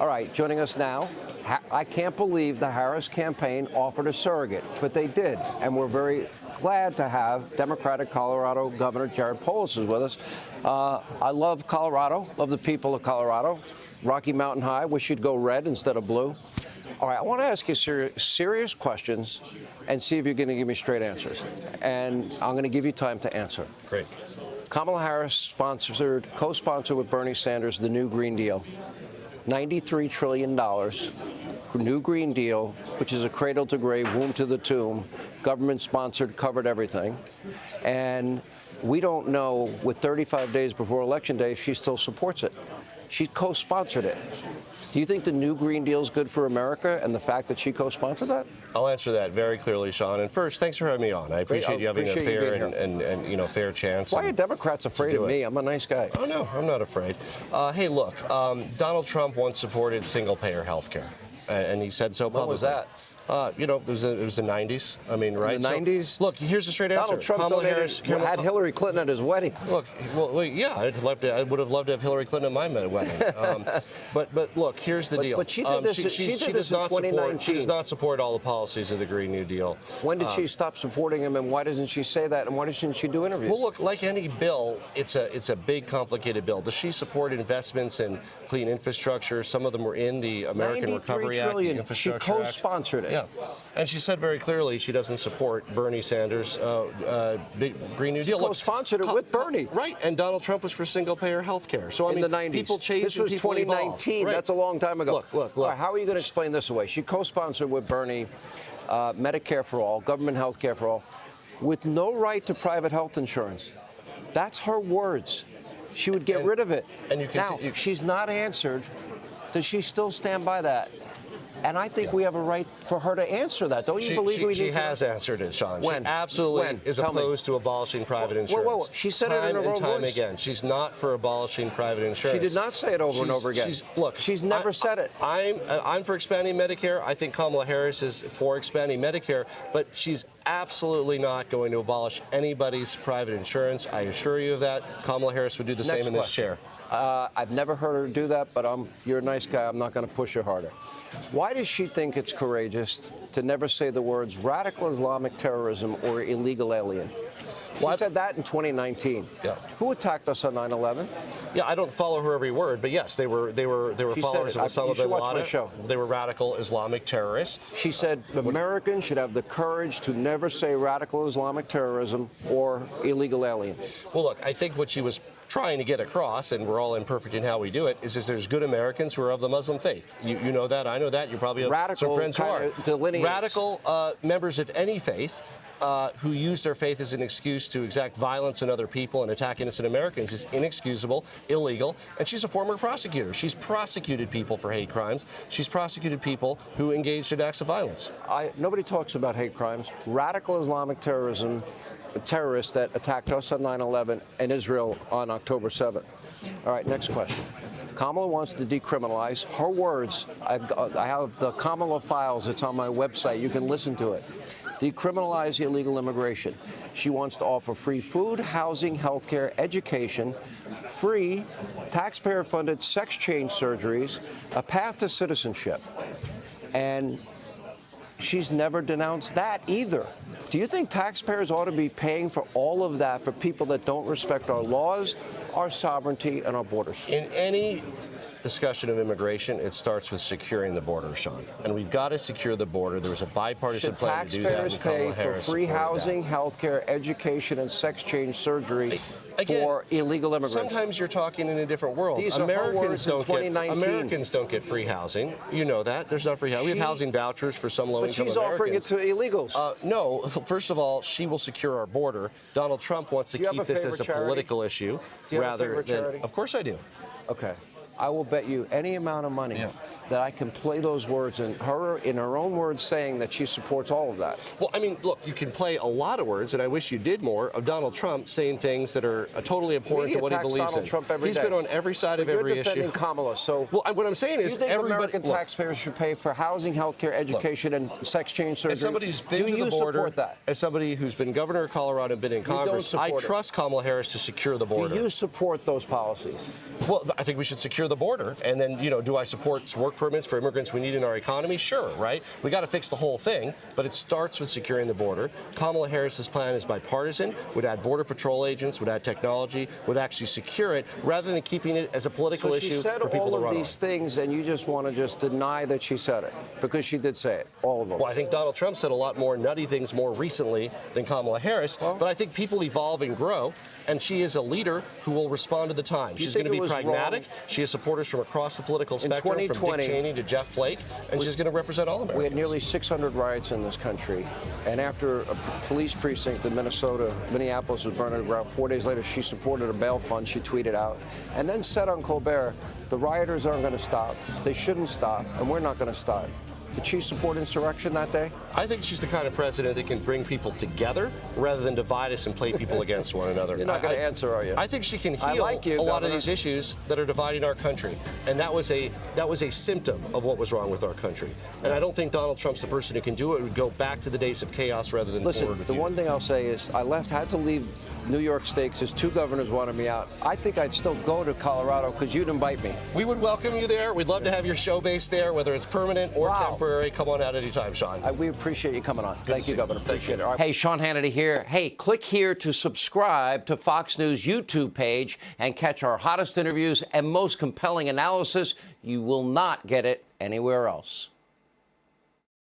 All right, joining us now, I can't believe the Harris campaign offered a surrogate, but they did, and we're very glad to have Democratic Colorado Governor Jared Polis is with us. I love Colorado, love the people of Colorado. Rocky Mountain High, wish you'd go red instead of blue. All right, I want to ask you serious questions and see if you're going to give me straight answers. And I'm going to give you time to answer. Great. Kamala Harris co-sponsored with Bernie Sanders, the new Green Deal. $93 trillion, new Green Deal, which is a cradle to grave, womb to the tomb, government-sponsored, covered everything. And we don't know, with 35 days before Election Day, if she still supports it. She co-sponsored it. Do you think the new Green Deal is good for America and the fact that she co-sponsored that? I'll answer that very clearly, Sean. And first, thanks for having me on. I appreciate you having a fair and fair chance. Why are Democrats afraid of me? I'm a nice guy. Oh, no, I'm not afraid. Hey, look, Donald Trump once supported single-payer health care, and he said so publicly. When was that? It was the 90s. I mean, right? In the 90s? Look, here's the straight answer. Donald Trump had Hillary Clinton at his wedding. Look, well, yeah, I would have loved to have Hillary Clinton at my wedding. But look, here's the deal. But she did this, she does not 2019. She does not support all the policies of the Green New Deal. When did she stop supporting him, and why doesn't she say that, and why doesn't she do interviews? Well, look, like any bill, it's a big, complicated bill. Does she support investments in clean infrastructure? Some of them were in the American Recovery Act, the Infrastructure Act. She co-sponsored it. Yeah. And she said very clearly she doesn't support Bernie Sanders' big Green New Deal. She co-sponsored it with Bernie. Right, and Donald Trump was for single-payer health care. So, I mean, in the 90s. People change. This was 2019. Right. That's a long time ago. Look. All right, how are you going to explain this away? She co-sponsored with Bernie Medicare for all, government health care for all, with no right to private health insurance. That's her words. She would get rid of it. And you can now, she's not answered. Does she still stand by that? And I think we have a right for her to answer that. Don't you believe we need to? She has answered it, Sean. When? She absolutely is opposed to abolishing private insurance. Whoa. She said it in her own voice. Time and time again. She's not for abolishing private insurance. She did not say it over and over again. She's never said it. I'm for expanding Medicare. I think Kamala Harris is for expanding Medicare, but she's absolutely not going to abolish anybody's private insurance. I assure you of that. Kamala Harris would do the same in this chair. I've never heard her do that, but you're a nice guy. I'm not going to push her harder. Why does she think it's courageous to never say the words radical Islamic terrorism or illegal alien? She said that in 2019. Yeah. Who attacked us on 9/11? Yeah, I don't follow her every word, but yes, they were followers of Osama bin Laden. They were radical Islamic terrorists. She said Americans should have the courage to never say radical Islamic terrorism or illegal alien. Well, look, I think what she was trying to get across, and we're all imperfect in how we do it, is that there's good Americans who are of the Muslim faith. You know that, I know that. You probably have some friends who are. Radical members of any faith who use their faith as an excuse to exact violence on other people and attack innocent Americans is inexcusable, illegal, and she's a former prosecutor. She's prosecuted people for hate crimes. She's prosecuted people who engaged in acts of violence. Nobody talks about hate crimes. Radical Islamic terrorism, terrorists that attacked us on 9/11 and Israel on October 7th. All right, next question. Kamala wants to decriminalize. Her words, I have the Kamala files. It's on my website. You can listen to it. Decriminalize illegal immigration. She wants to offer free food, housing, health care, education, free taxpayer-funded sex change surgeries, a path to citizenship. And she's never denounced that either. Do you think taxpayers ought to be paying for all of that for people that don't respect our laws, our sovereignty, and our borders? In any discussion of immigration, it starts with securing the border, Sean. And we've got to secure the border. There was a bipartisan plan to do that. Should taxpayers pay for free housing, health care, education, and sex change surgery for illegal immigrants? Sometimes you're talking in a different world. These Americans don't get free housing. You know that. There's not free housing. We have housing vouchers for some low-income Americans. But she's offering it to illegals. No. First of all, she will secure our border. Donald Trump wants to keep this as a political issue rather than. Of course I do. Okay. I will bet you any amount of money that I can play those words in her own words saying that she supports all of that. Well, I mean, look, you can play a lot of words, and I wish you did more, of Donald Trump saying things that are totally important to what he believes Donald in. Trump every He's day. been on every side of every issue. You're defending Kamala, so well, what I'm saying is you think American taxpayers should pay for housing, health care, education, and sex change surgery? As somebody who's been to the border, as somebody who's been governor of Colorado and been in Congress, I trust Kamala Harris to secure the border. Do you support those policies? Well, I think we should secure secure the border. And then, do I support work permits for immigrants we need in our economy? Sure, right? We got to fix the whole thing, but it starts with securing the border. Kamala Harris's plan is bipartisan, would add Border Patrol agents, would add technology, would actually secure it, rather than keeping it as a political issue for people to run on. She said all of these things, and you just want to just deny that she said it, because she did say it, all of them. Well, I think Donald Trump said a lot more nutty things more recently than Kamala Harris, but I think people evolve and grow, and she is a leader who will respond to the times. She's going to be pragmatic. She has supporters from across the political spectrum, from Dick Cheney to Jeff Flake, and she's going to represent all Americans. We had nearly 600 riots in this country, and after a police precinct in Minneapolis was burned to the ground, 4 days later, she supported a bail fund, she tweeted out, and then said on Colbert, the rioters aren't going to stop. They shouldn't stop, and we're not going to stop. Did she support insurrection that day? I think she's the kind of president that can bring people together rather than divide us and play people against one another. You're not going to answer, are you? I think she can heal a lot of these issues that are dividing our country, and that was a symptom of what was wrong with our country. And I don't think Donald Trump's the person who can do it. Would go back to the days of chaos rather than forward with the one thing I'll say is I had to leave New York State because 2 governors wanted me out. I think I'd still go to Colorado because you'd invite me. We would welcome you there. We'd love to have your show based there, whether it's permanent or temporary. Come on out anytime, Sean. We appreciate you coming on. Thank you, Governor. Appreciate it. Hey, Sean Hannity here. Hey, click here to subscribe to Fox News YouTube page and catch our hottest interviews and most compelling analysis. You will not get it anywhere else.